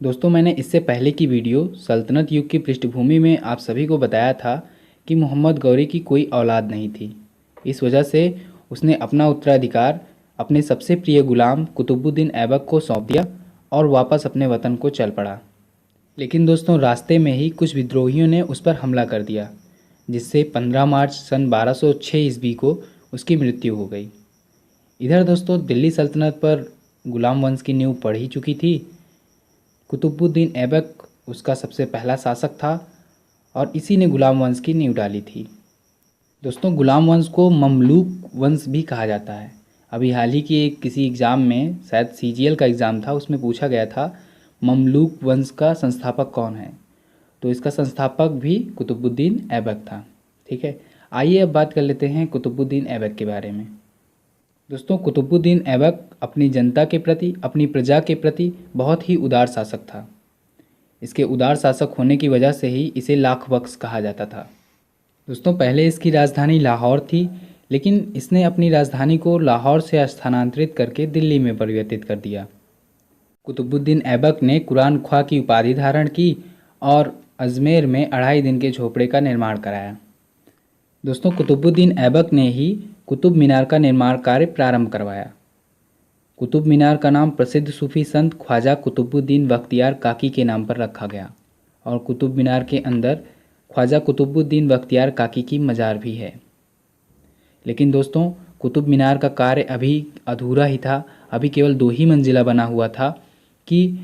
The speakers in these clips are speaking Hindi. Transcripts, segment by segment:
दोस्तों, मैंने इससे पहले की वीडियो सल्तनत युग की पृष्ठभूमि में आप सभी को बताया था कि मोहम्मद गौरी की कोई औलाद नहीं थी। इस वजह से उसने अपना उत्तराधिकार अपने सबसे प्रिय गुलाम कुतुबुद्दीन ऐबक को सौंप दिया और वापस अपने वतन को चल पड़ा। लेकिन दोस्तों, रास्ते में ही कुछ विद्रोहियों ने उस पर हमला कर दिया, जिससे 15 मार्च सन 1206 ईस्वी को उसकी मृत्यु हो गई। इधर दोस्तों, दिल्ली सल्तनत पर गुलाम वंश की नींव पड़ ही चुकी थी। कुतुबुद्दीन ऐबक उसका सबसे पहला शासक था और इसी ने गुलाम वंश की नींव डाली थी। दोस्तों, गुलाम वंश को ममलूक वंश भी कहा जाता है। अभी हाल ही की एक किसी एग्ज़ाम में, शायद सीजीएल का एग्ज़ाम था, उसमें पूछा गया था ममलूक वंश का संस्थापक कौन है, तो इसका संस्थापक भी कुतुबुद्दीन ऐबक था। ठीक है, आइए अब बात कर लेते हैं कुतुबुद्दीन ऐबक के बारे में। दोस्तों, कुतुबुद्दीन ऐबक अपनी जनता के प्रति, अपनी प्रजा के प्रति बहुत ही उदार शासक था। इसके उदार शासक होने की वजह से ही इसे लाख बख्श कहा जाता था। दोस्तों, पहले इसकी राजधानी लाहौर थी, लेकिन इसने अपनी राजधानी को लाहौर से स्थानांतरित करके दिल्ली में परिवर्तित कर दिया। कुतुबुद्दीन ऐबक ने कुरान ख्वां की उपाधि धारण की और अजमेर में 2.5 दिन के झोपड़े का निर्माण कराया। दोस्तों, कुतुबुद्दीन ऐबक ने ही कुतुब मीनार का निर्माण कार्य प्रारंभ करवाया। कुतुब मीनार का नाम प्रसिद्ध सूफी संत ख्वाजा कुतुबुद्दीन बख्तियार काकी के नाम पर रखा गया और कुतुब मीनार के अंदर ख्वाजा कुतुबुद्दीन बख्तियार काकी की मज़ार भी है। लेकिन दोस्तों, कुतुब मीनार का कार्य अभी अधूरा ही था। अभी केवल 2 ही मंजिला बना हुआ था कि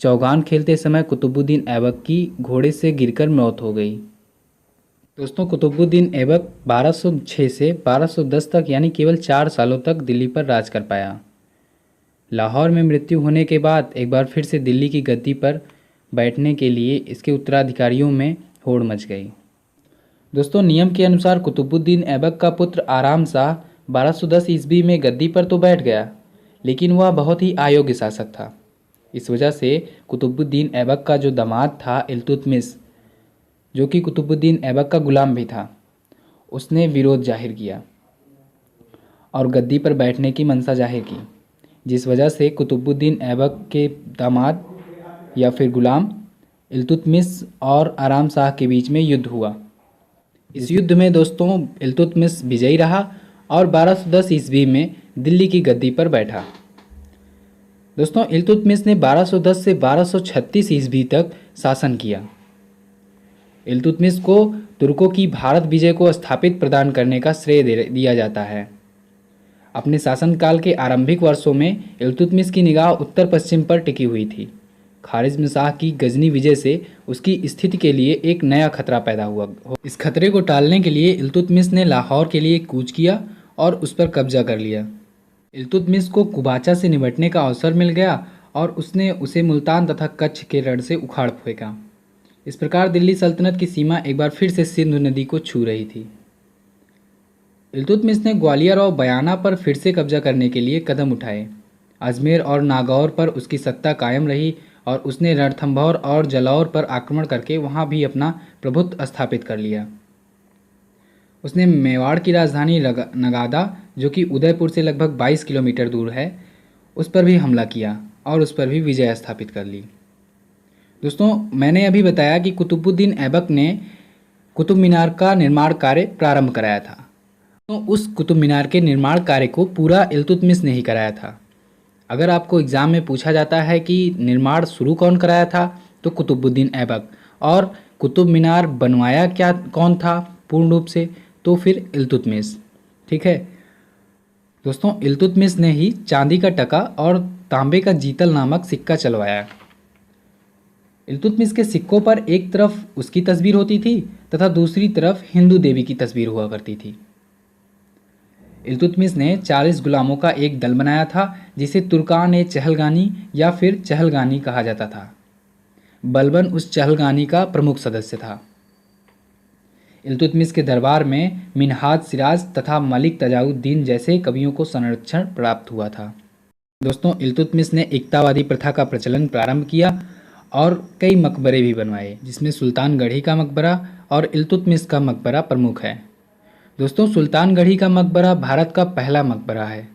चौगान खेलते समय कुतुबुद्दीन ऐबक की घोड़े से गिरकर मौत हो गई। दोस्तों, कुतुबुद्दीन ऐबक 1206 से 1210 तक यानी केवल 4 सालों तक दिल्ली पर राज कर पाया। लाहौर में मृत्यु होने के बाद एक बार फिर से दिल्ली की गद्दी पर बैठने के लिए इसके उत्तराधिकारियों में होड़ मच गई। दोस्तों, नियम के अनुसार कुतुबुद्दीन ऐबक का पुत्र आराम शाह 1210 ईस्वी में गद्दी पर तो बैठ गया, लेकिन वह बहुत ही अयोग्य शासक था। इस वजह से कुतुबुद्दीन ऐबक का जो दामाद था इल्तुतमिश, जो कि कुतुबुद्दीन ऐबक का गुलाम भी था, उसने विरोध जाहिर किया और गद्दी पर बैठने की मंशा जाहिर की, जिस वजह से कुतुबुद्दीन ऐबक के दामाद या फिर गुलाम इल्तुतमिश और आराम शाह के बीच में युद्ध हुआ। इस युद्ध में दोस्तों, इल्तुतमिश विजयी रहा और 1210 ईस्वी में दिल्ली की गद्दी पर बैठा। दोस्तों, इल्तुतमिश ने 1210 से 1236 ईस्वी तक शासन किया। इल्तुतमिश को तुर्कों की भारत विजय को स्थापित प्रदान करने का श्रेय दिया जाता है। अपने शासनकाल के आरंभिक वर्षों में इल्तुतमिश की निगाह उत्तर पश्चिम पर टिकी हुई थी। ख़ारिज़्म शाह की गजनी विजय से उसकी स्थिति के लिए एक नया खतरा पैदा हुआ। इस खतरे को टालने के लिए इल्तुतमिश ने लाहौर के लिए कूच किया और उस पर कब्जा कर लिया। इल्तुतमिश को कुबाचा से निपटने का अवसर मिल गया और उसने उसे मुल्तान तथा कच्छ के रण से उखाड़ फेंका। इस प्रकार दिल्ली सल्तनत की सीमा एक बार फिर से सिंधु नदी को छू रही थी। इल्तुतमिश ने ग्वालियर और बयाना पर फिर से कब्जा करने के लिए कदम उठाए। अजमेर और नागौर पर उसकी सत्ता कायम रही और उसने रणथंभौर और जलौर पर आक्रमण करके वहां भी अपना प्रभुत्व स्थापित कर लिया। उसने मेवाड़ की राजधानी नगादा, जो कि उदयपुर से लगभग 22 किलोमीटर दूर है, उस पर भी हमला किया और उस पर भी विजय स्थापित कर ली। दोस्तों, मैंने अभी बताया कि कुतुबुद्दीन ऐबक ने कुतुब मीनार का निर्माण कार्य प्रारंभ कराया था। तो उस कुतुब मीनार के निर्माण कार्य को पूरा इल्तुतमिश ने ही कराया था। अगर आपको एग्ज़ाम में पूछा जाता है कि निर्माण शुरू कौन कराया था, तो कुतुबुद्दीन ऐबक। और कुतुब मीनार बनवाया क्या कौन था पूर्ण रूप से, तो फिर इल्तुतमिश। ठीक है दोस्तों, इल्तुतमिश ने ही चांदी का टका और तांबे का जीतल नामक सिक्का चलवाया। इल्तुतमिश के सिक्कों पर एक तरफ उसकी तस्वीर होती थी तथा दूसरी तरफ हिंदू देवी की तस्वीर हुआ करती थी। इल्तुतमिश ने 40 गुलामों का एक दल बनाया था, जिसे तुर्कान चहलगानी या फिर चहलगानी कहा जाता था। बलबन उस चहलगानी का प्रमुख सदस्य था। इल्तुतमिश के दरबार में मिन्हाज सिराज तथा मलिक तजाउद्दीन जैसे कवियों को संरक्षण प्राप्त हुआ था। दोस्तों, इल्तुतमिश ने एकतावादी प्रथा का प्रचलन प्रारंभ किया और कई मकबरे भी बनवाए, जिसमें सुल्तानगढ़ी का मकबरा और इल्तुतमिश का मकबरा प्रमुख है। दोस्तों, सुल्तानगढ़ी का मकबरा भारत का पहला मकबरा है।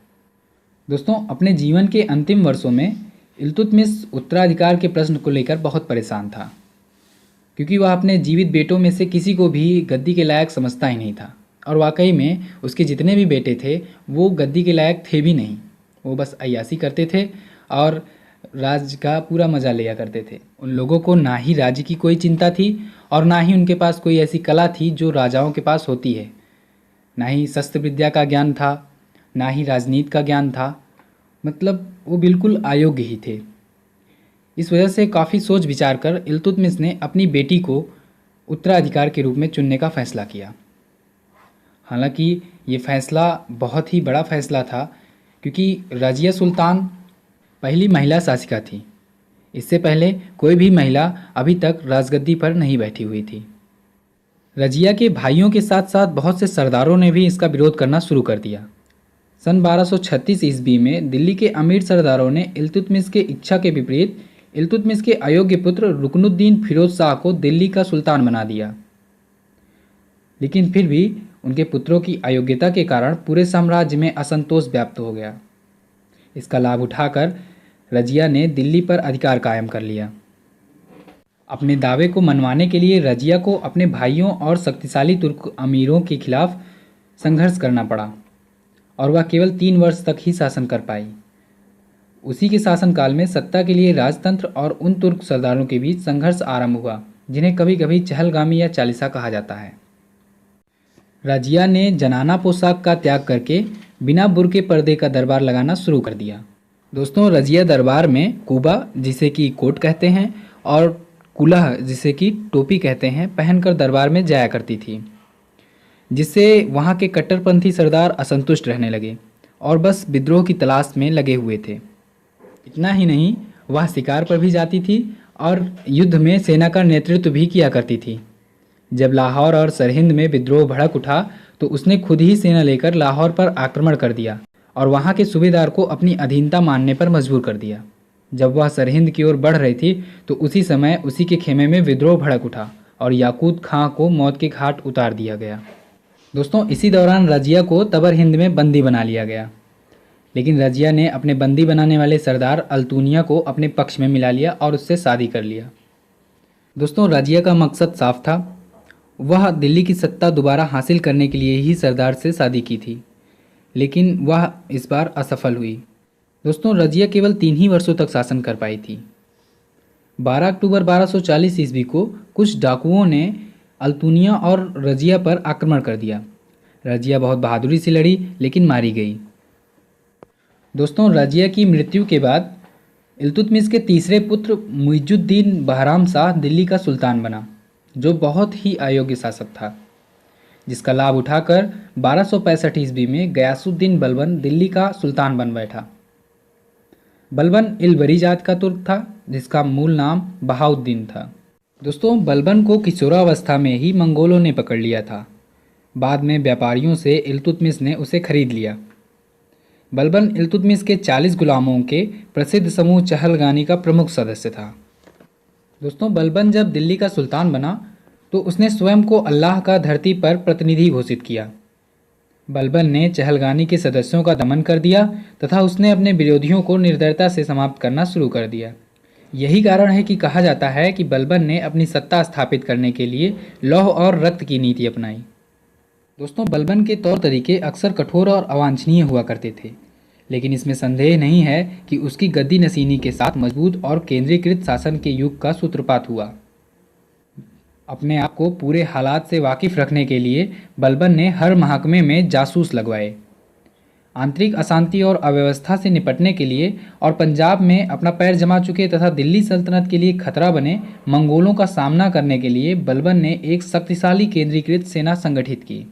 दोस्तों, अपने जीवन के अंतिम वर्षों में इल्तुतमिश उत्तराधिकार के प्रश्न को लेकर बहुत परेशान था, क्योंकि वह अपने जीवित बेटों में से किसी को भी गद्दी के लायक समझता ही नहीं था। और वाकई में उसके जितने भी बेटे थे वो गद्दी के लायक थे भी नहीं। वो बस अय्याशी करते थे और राज का पूरा मज़ा लिया करते थे। उन लोगों को ना ही राज्य की कोई चिंता थी और ना ही उनके पास कोई ऐसी कला थी जो राजाओं के पास होती है। ना ही शस्त्र विद्या का ज्ञान था, ना ही राजनीति का ज्ञान था। मतलब वो बिल्कुल अयोग्य ही थे। इस वजह से काफ़ी सोच विचार कर इल्तुतमिश ने अपनी बेटी को उत्तराधिकार के रूप में चुनने का फैसला किया। हालांकि ये फैसला बहुत ही बड़ा फैसला था, क्योंकि रजिया सुल्तान पहली महिला शासिका थी। इससे पहले कोई भी महिला अभी तक राजगद्दी पर नहीं बैठी हुई थी। रजिया के भाइयों के साथ साथ बहुत से सरदारों ने भी इसका विरोध करना शुरू कर दिया। सन 1236 ईस्वी में दिल्ली के अमीर सरदारों ने इल्तुतमिश के इच्छा के विपरीत इल्तुतमिश के अयोग्य पुत्र रुकनुद्दीन फिरोज शाह को दिल्ली का सुल्तान बना दिया। लेकिन फिर भी उनके पुत्रों की अयोग्यता के कारण पूरे साम्राज्य में असंतोष व्याप्त हो गया। इसका लाभ उठाकर रजिया ने दिल्ली पर अधिकार कायम कर लिया। अपने दावे को मनवाने के लिए रजिया को अपने भाइयों और शक्तिशाली तुर्क अमीरों के खिलाफ संघर्ष करना पड़ा और वह केवल 3 वर्ष तक ही शासन कर पाई। उसी के शासनकाल में सत्ता के लिए राजतंत्र और उन तुर्क सरदारों के बीच संघर्ष आरंभ हुआ, जिन्हें कभी कभी चहलगामी या चालीसा कहा जाता है। रजिया ने जनाना पोशाक का त्याग करके बिना बुर्के पर्दे का दरबार लगाना शुरू कर दिया। दोस्तों, रजिया दरबार में कुबा, जिसे कि कोट कहते हैं, और कुलह, जिसे कि टोपी कहते हैं, पहनकर दरबार में जाया करती थी, जिससे वहाँ के कट्टरपंथी सरदार असंतुष्ट रहने लगे और बस विद्रोह की तलाश में लगे हुए थे। इतना ही नहीं, वह शिकार पर भी जाती थी और युद्ध में सेना का नेतृत्व भी किया करती थी। जब लाहौर और सरहिंद में विद्रोह भड़क उठा तो उसने खुद ही सेना लेकर लाहौर पर आक्रमण कर दिया और वहाँ के सूबेदार को अपनी अधीनता मानने पर मजबूर कर दिया। जब वह सरहिंद की ओर बढ़ रही थी तो उसी समय उसी के खेमे में विद्रोह भड़क उठा और याकूत खां को मौत के घाट उतार दिया गया। दोस्तों, इसी दौरान रजिया को तबर हिंद में बंदी बना लिया गया, लेकिन रजिया ने अपने बंदी बनाने वाले सरदार अल्तुनिया को अपने पक्ष में मिला लिया और उससे शादी कर लिया। दोस्तों, रजिया का मकसद साफ था। वह दिल्ली की सत्ता दोबारा हासिल करने के लिए ही सरदार से शादी की थी, लेकिन वह इस बार असफल हुई। दोस्तों, रजिया केवल 3 ही वर्षों तक शासन कर पाई थी। 12 अक्टूबर 1240 ईस्वी को कुछ डाकुओं ने अल्तुनिया और रजिया पर आक्रमण कर दिया। रजिया बहुत बहादुरी से लड़ी लेकिन मारी गई। दोस्तों, रजिया की मृत्यु के बाद इल्तुतमिश के तीसरे पुत्र मुइजुद्दीन बहराम शाह दिल्ली का सुल्तान बना, जो बहुत ही अयोग्य शासक था, जिसका लाभ उठाकर 1265 ईस्वी में गयासुद्दीन बलबन दिल्ली का सुल्तान बन बैठा। बलबन इलबरी जात का तुर्क था, जिसका मूल नाम बहाउद्दीन था। दोस्तों, बलबन को किशोरावस्था में ही मंगोलों ने पकड़ लिया था। बाद में व्यापारियों से इल्तुतमिश ने उसे खरीद लिया। बलबन इल्तुतमिश के 40 गुलामों के प्रसिद्ध समूह चहलगानी का प्रमुख सदस्य था। दोस्तों, बलबन जब दिल्ली का सुल्तान बना तो उसने स्वयं को अल्लाह का धरती पर प्रतिनिधि घोषित किया। बलबन ने चहलगानी के सदस्यों का दमन कर दिया तथा उसने अपने विरोधियों को निर्दयता से समाप्त करना शुरू कर दिया। यही कारण है कि कहा जाता है कि बलबन ने अपनी सत्ता स्थापित करने के लिए लौह और रक्त की नीति अपनाई। दोस्तों, बलबन के तौर तरीके अक्सर कठोर और अवांछनीय हुआ करते थे, लेकिन इसमें संदेह नहीं है कि उसकी गद्दी नशीनी के साथ मजबूत और केंद्रीकृत शासन के युग का सूत्रपात हुआ। अपने आप को पूरे हालात से वाकिफ रखने के लिए बलबन ने हर महकमे में जासूस लगवाए। आंतरिक अशांति और अव्यवस्था से निपटने के लिए और पंजाब में अपना पैर जमा चुके तथा दिल्ली सल्तनत के लिए खतरा बने मंगोलों का सामना करने के लिए बलबन ने एक शक्तिशाली केंद्रीकृत सेना संगठित की।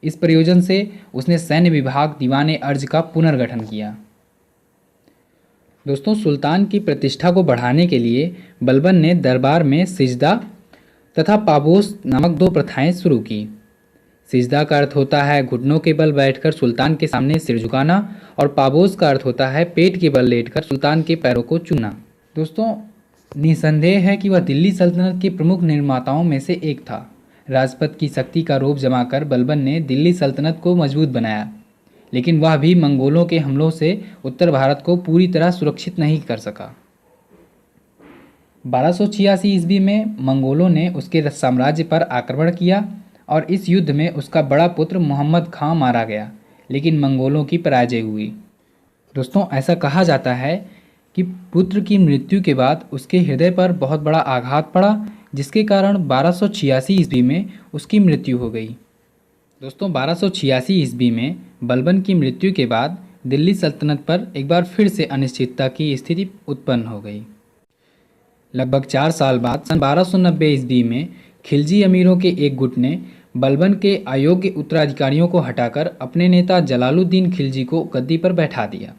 इस प्रयोजन से उसने सैन्य विभाग दीवाने अर्ज का पुनर्गठन किया। दोस्तों, सुल्तान की प्रतिष्ठा को बढ़ाने के लिए बलबन ने दरबार में सिजदा तथा पाबोस नामक 2 प्रथाएं शुरू की। सिजदा का अर्थ होता है घुटनों के बल बैठकर सुल्तान के सामने सिर झुकाना और पाबोस का अर्थ होता है पेट के बल लेटकर सुल्तान के पैरों को चूमना। दोस्तों, निसंदेह है कि वह दिल्ली सल्तनत के प्रमुख निर्माताओं में से एक था। राजपद की शक्ति का रोब जमाकर बलबन ने दिल्ली सल्तनत को मजबूत बनाया। लेकिन वह भी मंगोलों के हमलों से उत्तर भारत को पूरी तरह सुरक्षित नहीं कर सका। 1286 ईस्वी में मंगोलों ने उसके साम्राज्य पर आक्रमण किया और इस युद्ध में उसका बड़ा पुत्र मोहम्मद खां मारा गया, लेकिन मंगोलों की पराजय हुई। दोस्तों, ऐसा कहा जाता है कि पुत्र की मृत्यु के बाद उसके हृदय पर बहुत बड़ा आघात पड़ा, जिसके कारण 1286 ईस्वी में उसकी मृत्यु हो गई। दोस्तों, 1286 ईस्वी में बलबन की मृत्यु के बाद दिल्ली सल्तनत पर एक बार फिर से अनिश्चितता की स्थिति उत्पन्न हो गई। लगभग 4 साल बाद सन 1290 ईस्वी में खिलजी अमीरों के एक गुट ने बलबन के अयोग्य उत्तराधिकारियों को हटाकर अपने नेता जलालुद्दीन खिलजी को गद्दी पर बैठा दिया।